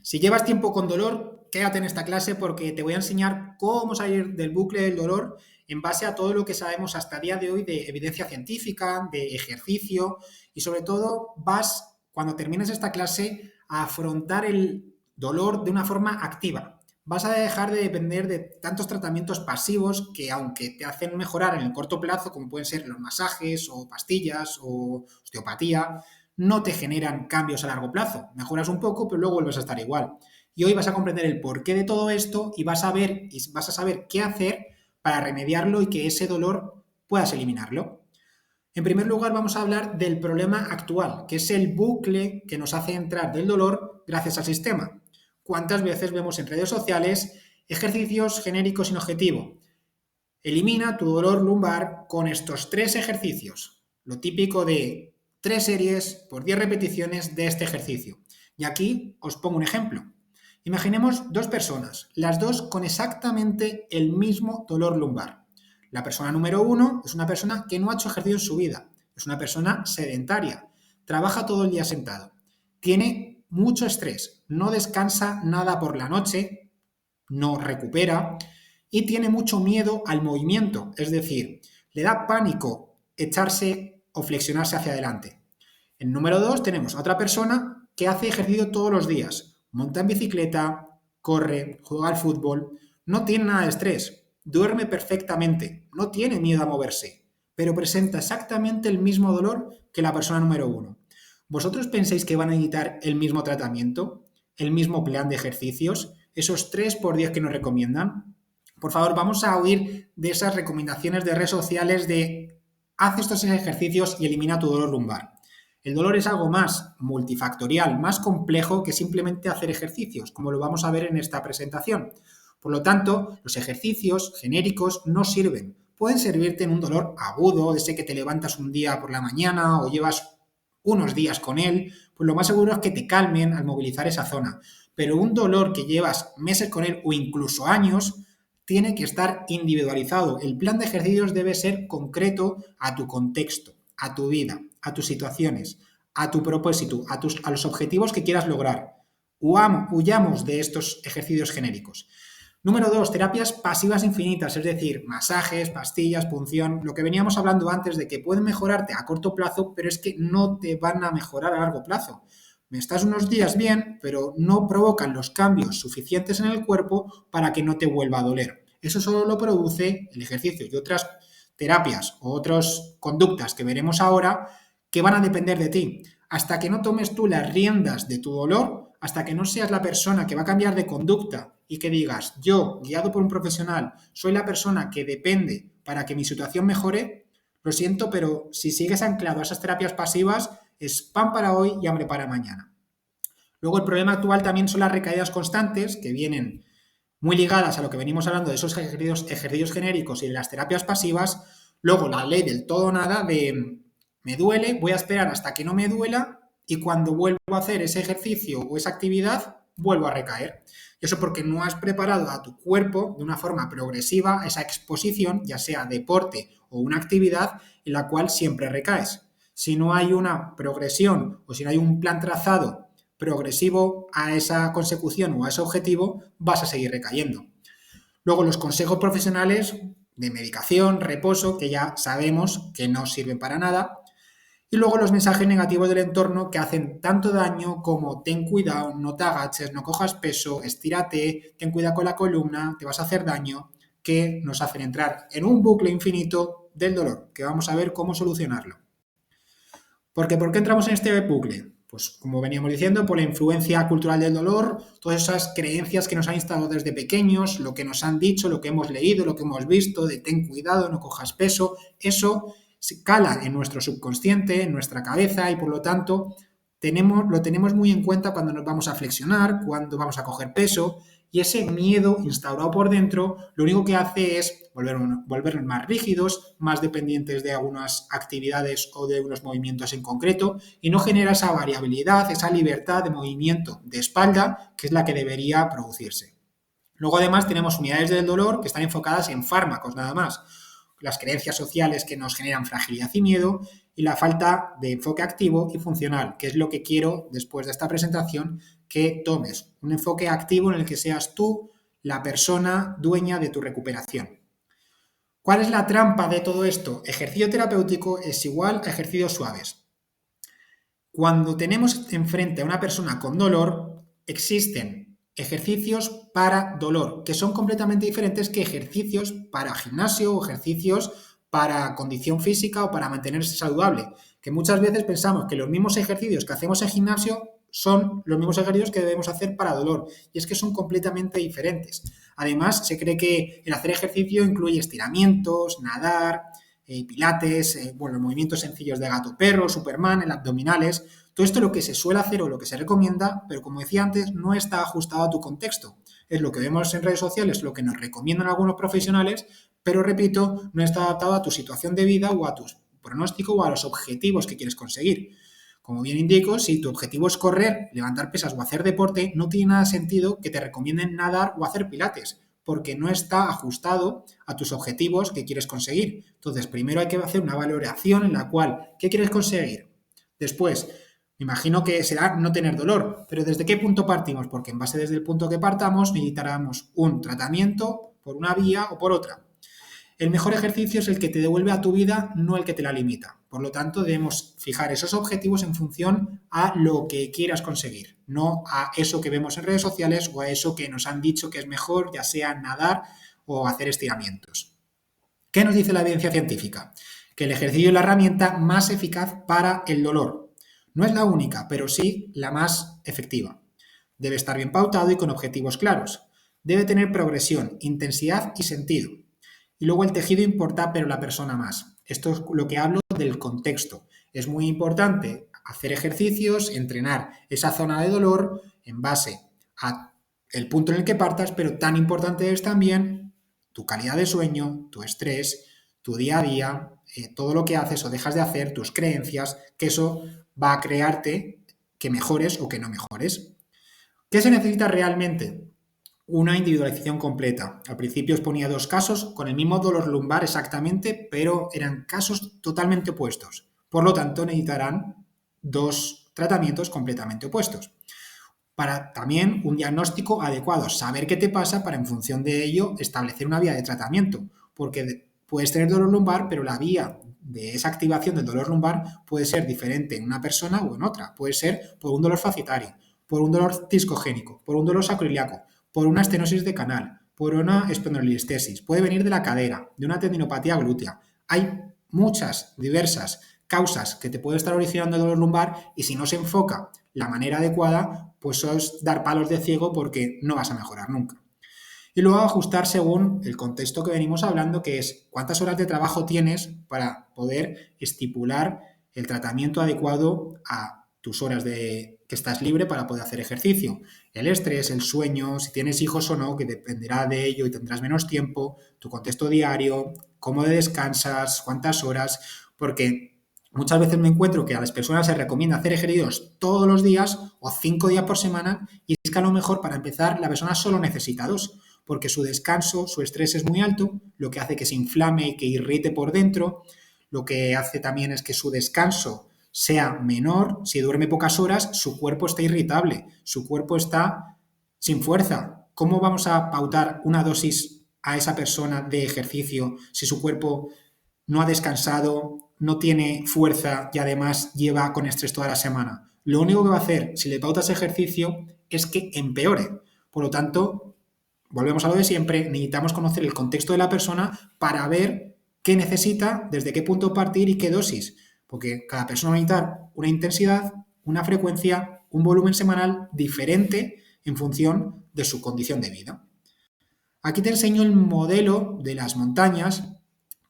Si llevas tiempo con dolor, quédate en esta clase porque te voy a enseñar cómo salir del bucle del dolor en base a todo lo que sabemos hasta el día de hoy de evidencia científica, de ejercicio y sobre todo vas, cuando termines esta clase, a afrontar el dolor de una forma activa. Vas a dejar de depender de tantos tratamientos pasivos que, aunque te hacen mejorar en el corto plazo, como pueden ser los masajes o pastillas o osteopatía, no te generan cambios a largo plazo. Mejoras un poco, pero luego vuelves a estar igual. Y hoy vas a comprender el porqué de todo esto y vas a saber qué hacer para remediarlo y que ese dolor puedas eliminarlo. En primer lugar, vamos a hablar del problema actual, que es el bucle que nos hace entrar del dolor gracias al sistema. ¿Cuántas veces vemos en redes sociales ejercicios genéricos sin objetivo? Elimina tu dolor lumbar con estos 3 ejercicios. Lo típico de 3 series por 10 repeticiones de este ejercicio. Y aquí os pongo un ejemplo. Imaginemos 2 personas, las dos con exactamente el mismo dolor lumbar. La persona número 1 es una persona que no ha hecho ejercicio en su vida, es una persona sedentaria, trabaja todo el día sentado, tiene mucho estrés, no descansa nada por la noche, no recupera y tiene mucho miedo al movimiento, es decir, le da pánico echarse o flexionarse hacia adelante. En número 2 tenemos a otra persona que hace ejercicio todos los días, monta en bicicleta, corre, juega al fútbol, no tiene nada de estrés, duerme perfectamente, no tiene miedo a moverse, pero presenta exactamente el mismo dolor que la persona número 1. ¿Vosotros pensáis que van a necesitar el mismo tratamiento, el mismo plan de ejercicios, esos 3 por 10 que nos recomiendan? Por favor, vamos a huir de esas recomendaciones de redes sociales de haz estos ejercicios y elimina tu dolor lumbar. El dolor es algo más multifactorial, más complejo que simplemente hacer ejercicios, como lo vamos a ver en esta presentación. Por lo tanto, los ejercicios genéricos no sirven. Pueden servirte en un dolor agudo, de ese que te levantas un día por la mañana o llevas unos días con él, pues lo más seguro es que te calmen al movilizar esa zona. Pero un dolor que llevas meses con él o incluso años, tiene que estar individualizado. El plan de ejercicios debe ser concreto a tu contexto, a tu vida, a tus situaciones, a tu propósito, a los objetivos que quieras lograr. Huyamos de estos ejercicios genéricos. Número 2, terapias pasivas infinitas, es decir, masajes, pastillas, punción, lo que veníamos hablando antes de que pueden mejorarte a corto plazo, pero es que no te van a mejorar a largo plazo. Me estás unos días bien, pero no provocan los cambios suficientes en el cuerpo para que no te vuelva a doler. Eso solo lo produce el ejercicio y otras terapias o otras conductas que veremos ahora que van a depender de ti. Hasta que no tomes tú las riendas de tu dolor, hasta que no seas la persona que va a cambiar de conducta y que digas, yo, guiado por un profesional, soy la persona que depende para que mi situación mejore, lo siento, pero si sigues anclado a esas terapias pasivas, es pan para hoy y hambre para mañana. Luego, el problema actual también son las recaídas constantes, que vienen muy ligadas a lo que venimos hablando de esos ejercicios genéricos y de las terapias pasivas. Luego, la ley del todo o nada de me duele, voy a esperar hasta que no me duela y cuando vuelvo a hacer ese ejercicio o esa actividad, vuelvo a recaer. Y eso porque no has preparado a tu cuerpo de una forma progresiva a esa exposición, ya sea deporte o una actividad en la cual siempre recaes. Si no hay una progresión o si no hay un plan trazado progresivo a esa consecución o a ese objetivo, vas a seguir recayendo. Luego, los consejos profesionales de medicación, reposo, que ya sabemos que no sirven para nada. Y luego los mensajes negativos del entorno que hacen tanto daño como ten cuidado, no te agaches, no cojas peso, estírate, ten cuidado con la columna, te vas a hacer daño, que nos hacen entrar en un bucle infinito del dolor, que vamos a ver cómo solucionarlo. Porque ¿por qué entramos en este bucle? Pues como veníamos diciendo, por la influencia cultural del dolor, todas esas creencias que nos han instalado desde pequeños, lo que nos han dicho, lo que hemos leído, lo que hemos visto, de ten cuidado, no cojas peso, eso se cala en nuestro subconsciente, en nuestra cabeza y por lo tanto lo tenemos muy en cuenta cuando nos vamos a flexionar, cuando vamos a coger peso y ese miedo instaurado por dentro lo único que hace es volvernos más rígidos, más dependientes de algunas actividades o de unos movimientos en concreto y no genera esa variabilidad, esa libertad de movimiento de espalda que es la que debería producirse. Luego además tenemos unidades del dolor que están enfocadas en fármacos nada más, las creencias sociales que nos generan fragilidad y miedo y la falta de enfoque activo y funcional, que es lo que quiero después de esta presentación que tomes. Un enfoque activo en el que seas tú la persona dueña de tu recuperación. ¿Cuál es la trampa de todo esto? Ejercicio terapéutico es igual a ejercicios suaves. Cuando tenemos enfrente a una persona con dolor, existen ejercicios para dolor, que son completamente diferentes que ejercicios para gimnasio o ejercicios para condición física o para mantenerse saludable. Que muchas veces pensamos que los mismos ejercicios que hacemos en gimnasio son los mismos ejercicios que debemos hacer para dolor. Y es que son completamente diferentes. Además, se cree que el hacer ejercicio incluye estiramientos, nadar, pilates, los movimientos sencillos de gato-perro, Superman, el abdominales. Todo esto es lo que se suele hacer o lo que se recomienda, pero como decía antes, no está ajustado a tu contexto. Es lo que vemos en redes sociales, lo que nos recomiendan algunos profesionales, pero repito, no está adaptado a tu situación de vida o a tu pronóstico o a los objetivos que quieres conseguir. Como bien indico, si tu objetivo es correr, levantar pesas o hacer deporte, no tiene nada sentido que te recomienden nadar o hacer pilates, porque no está ajustado a tus objetivos que quieres conseguir. Entonces, primero hay que hacer una valoración en la cual, ¿qué quieres conseguir? Después, me imagino que será no tener dolor, pero ¿desde qué punto partimos? Porque en base desde el punto que partamos necesitaremos un tratamiento por una vía o por otra. El mejor ejercicio es el que te devuelve a tu vida, no el que te la limita. Por lo tanto, debemos fijar esos objetivos en función a lo que quieras conseguir, no a eso que vemos en redes sociales o a eso que nos han dicho que es mejor, ya sea nadar o hacer estiramientos. ¿Qué nos dice la evidencia científica? Que el ejercicio es la herramienta más eficaz para el dolor. No es la única, pero sí la más efectiva. Debe estar bien pautado y con objetivos claros. Debe tener progresión, intensidad y sentido. Y luego el tejido importa, pero la persona más. Esto es lo que hablo del contexto. Es muy importante hacer ejercicios, entrenar esa zona de dolor en base a el punto en el que partas, pero tan importante es también tu calidad de sueño, tu estrés, tu día a día, todo lo que haces o dejas de hacer, tus creencias, que eso va a crearte que mejores o que no mejores. ¿Qué se necesita realmente? Una individualización completa. Al principio os ponía dos casos con el mismo dolor lumbar exactamente, pero eran casos totalmente opuestos. Por lo tanto, necesitarán dos tratamientos completamente opuestos. Para también un diagnóstico adecuado, saber qué te pasa para en función de ello establecer una vía de tratamiento, porque puedes tener dolor lumbar, pero la vía de esa activación del dolor lumbar puede ser diferente en una persona o en otra. Puede ser por un dolor facetario, por un dolor discogénico, por un dolor sacroiliaco, por una estenosis de canal, por una espondilolistesis, puede venir de la cadera, de una tendinopatía glútea. Hay muchas diversas causas que te pueden estar originando el dolor lumbar y si no se enfoca la manera adecuada, pues es dar palos de ciego porque no vas a mejorar nunca. Y luego ajustar según el contexto que venimos hablando, que es cuántas horas de trabajo tienes para poder estipular el tratamiento adecuado a tus horas de que estás libre para poder hacer ejercicio. El estrés, el sueño, si tienes hijos o no, que dependerá de ello y tendrás menos tiempo, tu contexto diario, cómo descansas, cuántas horas, porque muchas veces me encuentro que a las personas se recomienda hacer ejercicios todos los días o 5 días por semana y es que a lo mejor para empezar la persona solo necesita 2 porque su descanso, su estrés es muy alto, lo que hace que se inflame y que irrite por dentro, lo que hace también es que su descanso sea menor, si duerme pocas horas, su cuerpo está irritable, su cuerpo está sin fuerza. ¿Cómo vamos a pautar una dosis a esa persona de ejercicio si su cuerpo no ha descansado, no tiene fuerza y además lleva con estrés toda la semana? Lo único que va a hacer si le pautas ejercicio es que empeore. Por lo tanto, volvemos a lo de siempre, necesitamos conocer el contexto de la persona para ver qué necesita, desde qué punto partir y qué dosis. Porque cada persona va a necesitar una intensidad, una frecuencia, un volumen semanal diferente en función de su condición de vida. Aquí te enseño el modelo de las montañas,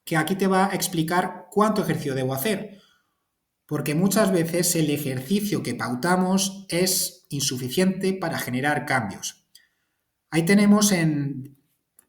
que aquí te va a explicar cuánto ejercicio debo hacer. Porque muchas veces el ejercicio que pautamos es insuficiente para generar cambios. Ahí tenemos en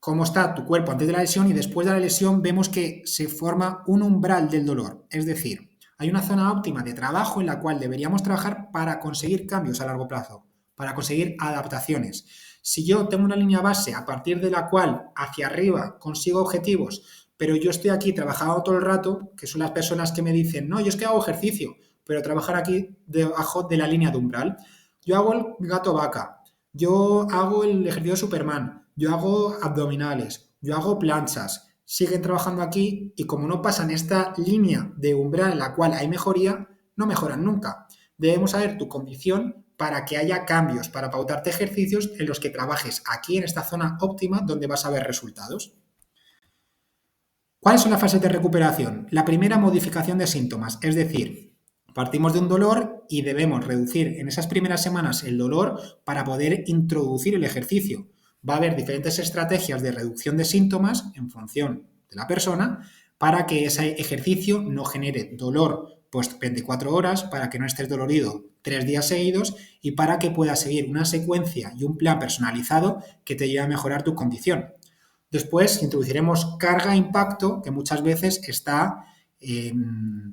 cómo está tu cuerpo antes de la lesión y después de la lesión vemos que se forma un umbral del dolor. Es decir, hay una zona óptima de trabajo en la cual deberíamos trabajar para conseguir cambios a largo plazo, para conseguir adaptaciones. Si yo tengo una línea base a partir de la cual hacia arriba consigo objetivos, pero yo estoy aquí trabajando todo el rato, que son las personas que me dicen, no, yo es que hago ejercicio, pero trabajar aquí debajo de la línea de umbral. Yo hago el gato vaca, yo hago el ejercicio de Superman, yo hago abdominales, yo hago planchas. Siguen trabajando aquí y como no pasan esta línea de umbral en la cual hay mejoría, no mejoran nunca. Debemos saber tu condición para que haya cambios, para pautarte ejercicios en los que trabajes aquí en esta zona óptima donde vas a ver resultados. ¿Cuáles son las fases de recuperación? La primera, modificación de síntomas, es decir, partimos de un dolor y debemos reducir en esas primeras semanas el dolor para poder introducir el ejercicio. Va a haber diferentes estrategias de reducción de síntomas en función de la persona para que ese ejercicio no genere dolor pues 24 horas, para que no estés dolorido 3 días seguidos y para que puedas seguir una secuencia y un plan personalizado que te lleve a mejorar tu condición. Después introduciremos carga-impacto, que muchas veces está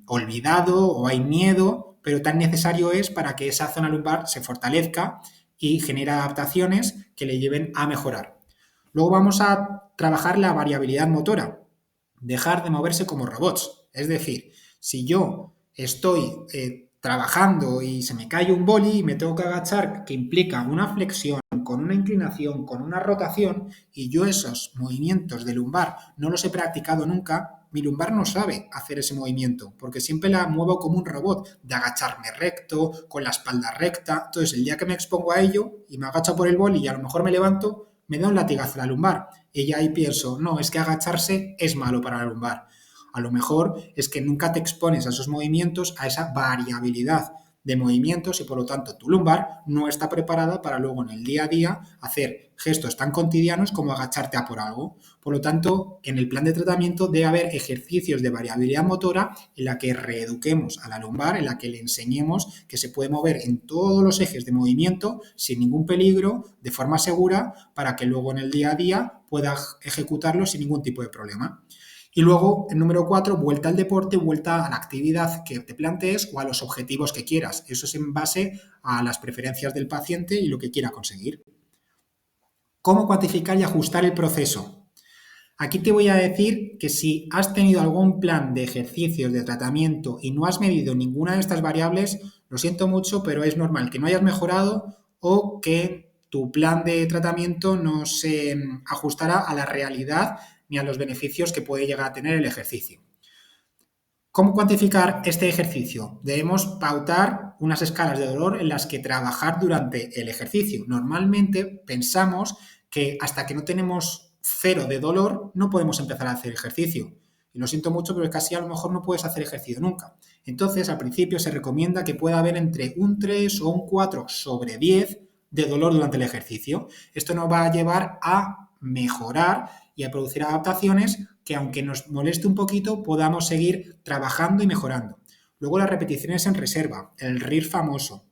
olvidado o hay miedo, pero tan necesario es para que esa zona lumbar se fortalezca y genere adaptaciones que le lleven a mejorar. Luego vamos a trabajar la variabilidad motora, dejar de moverse como robots. Es decir, si yo estoy trabajando y se me cae un boli y me tengo que agachar, que implica una flexión, con una inclinación, con una rotación, y yo esos movimientos de lumbar no los he practicado nunca, mi lumbar no sabe hacer ese movimiento, porque siempre la muevo como un robot, de agacharme recto, con la espalda recta. Entonces, el día que me expongo a ello y me agacho por el boli y a lo mejor me levanto, me da un latigazo a la lumbar. Y ya ahí pienso, no, es que agacharse es malo para la lumbar. A lo mejor es que nunca te expones a esos movimientos, a esa variabilidad de movimientos y por lo tanto tu lumbar no está preparada para luego en el día a día hacer gestos tan cotidianos como agacharte a por algo. Por lo tanto, en el plan de tratamiento debe haber ejercicios de variabilidad motora en la que reeduquemos a la lumbar, en la que le enseñemos que se puede mover en todos los ejes de movimiento sin ningún peligro, de forma segura, para que luego en el día a día pueda ejecutarlo sin ningún tipo de problema. Y luego, el número 4, vuelta al deporte, vuelta a la actividad que te plantees o a los objetivos que quieras. Eso es en base a las preferencias del paciente y lo que quiera conseguir. ¿Cómo cuantificar y ajustar el proceso? Aquí te voy a decir que si has tenido algún plan de ejercicios de tratamiento y no has medido ninguna de estas variables, lo siento mucho, pero es normal que no hayas mejorado o que tu plan de tratamiento no se ajustará a la realidad ni a los beneficios que puede llegar a tener el ejercicio. ¿Cómo cuantificar este ejercicio? Debemos pautar unas escalas de dolor en las que trabajar durante el ejercicio. Normalmente pensamos que hasta que no tenemos 0 de dolor no podemos empezar a hacer ejercicio. Y lo siento mucho, pero casi a lo mejor no puedes hacer ejercicio nunca. Entonces, al principio se recomienda que pueda haber entre un 3 o un 4/10 de dolor durante el ejercicio. Esto nos va a llevar a mejorar y a producir adaptaciones que, aunque nos moleste un poquito, podamos seguir trabajando y mejorando. Luego las repeticiones en reserva, el RIR famoso.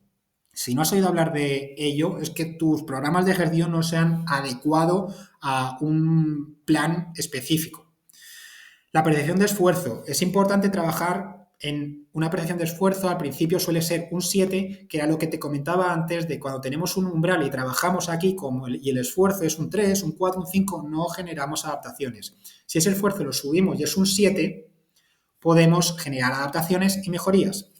Si no has oído hablar de ello, es que tus programas de ejercicio no se han adecuado a un plan específico. La percepción de esfuerzo. Es importante trabajar en una percepción de esfuerzo. Al principio suele ser un 7, que era lo que te comentaba antes de cuando tenemos un umbral y trabajamos aquí y el esfuerzo es un 3, un 4, un 5, no generamos adaptaciones. Si ese esfuerzo lo subimos y es un 7, podemos generar adaptaciones y mejorías.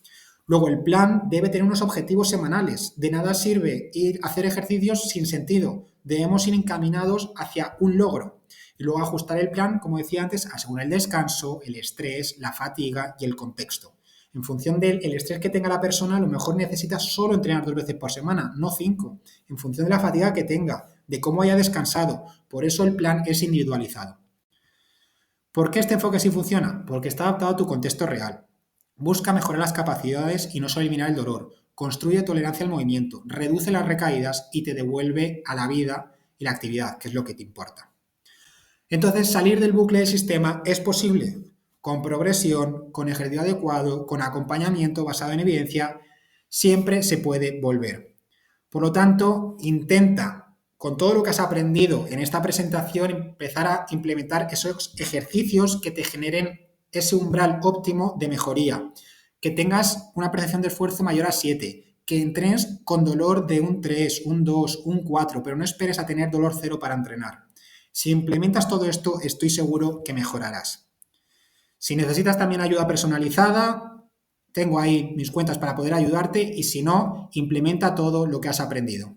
Luego, el plan debe tener unos objetivos semanales. De nada sirve hacer ejercicios sin sentido. Debemos ir encaminados hacia un logro. Y luego ajustar el plan, como decía antes, según el descanso, el estrés, la fatiga y el contexto. En función del estrés que tenga la persona, a lo mejor necesita solo entrenar 2 veces por semana, no 5. En función de la fatiga que tenga, de cómo haya descansado. Por eso el plan es individualizado. ¿Por qué este enfoque sí funciona? Porque está adaptado a tu contexto real. Busca mejorar las capacidades y no solo eliminar el dolor. Construye tolerancia al movimiento, reduce las recaídas y te devuelve a la vida y la actividad, que es lo que te importa. Entonces, salir del bucle del sistema es posible, con progresión, con ejercicio adecuado, con acompañamiento basado en evidencia, siempre se puede volver. Por lo tanto, intenta, con todo lo que has aprendido en esta presentación, empezar a implementar esos ejercicios que te generen ese umbral óptimo de mejoría, que tengas una percepción de esfuerzo mayor a 7, que entrenes con dolor de un 3, un 2, un 4, pero no esperes a tener dolor 0 para entrenar. Si implementas todo esto, estoy seguro que mejorarás. Si necesitas también ayuda personalizada, tengo ahí mis cuentas para poder ayudarte y si no, implementa todo lo que has aprendido.